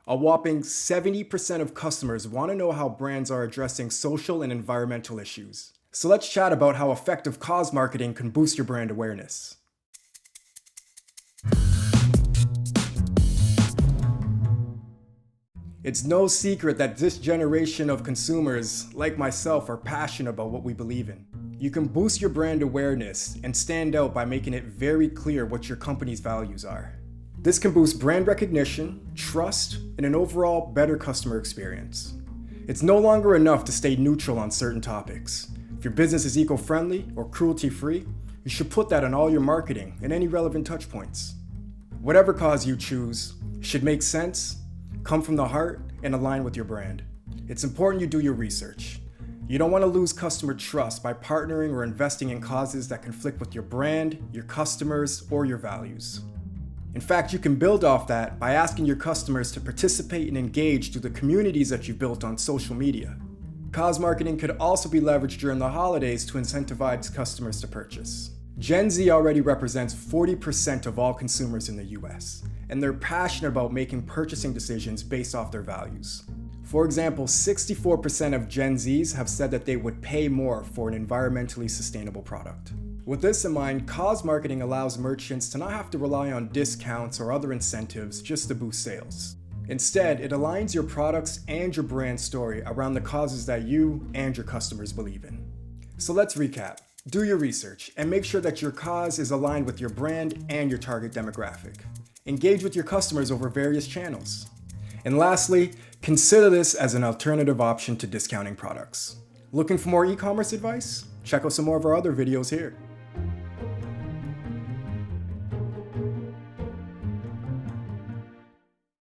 A whopping 70% of customers want to know how brands are addressing social and environmental issues. So let's chat about how effective cause marketing can boost your brand awareness. It's no secret that this generation of consumers, like myself, are passionate about what we believe in. You can boost your brand awareness and stand out by making it very clear what your company's values are. This can boost brand recognition, trust, and an overall better customer experience. It's no longer enough to stay neutral on certain topics. If your business is eco-friendly or cruelty-free, you should put that on all your marketing and any relevant touchpoints. Whatever cause you choose should make sense, come from the heart, and align with your brand. It's important you do your research. You don't want to lose customer trust by partnering or investing in causes that conflict with your brand, your customers, or your values. In fact, you can build off that by asking your customers to participate and engage through the communities that you've built on social media. Cause marketing could also be leveraged during the holidays to incentivize customers to purchase. Gen Z already represents 40% of all consumers in the US, and they're passionate about making purchasing decisions based off their values. For example, 64% of Gen Zs have said that they would pay more for an environmentally sustainable product. With this in mind, cause marketing allows merchants to not have to rely on discounts or other incentives just to boost sales. Instead, it aligns your products and your brand story around the causes that you and your customers believe in. So let's recap. Do your research and make sure that your cause is aligned with your brand and your target demographic. Engage with your customers over various channels. And lastly, consider this as an alternative option to discounting products. Looking for more e-commerce advice? Check out some more of our other videos here.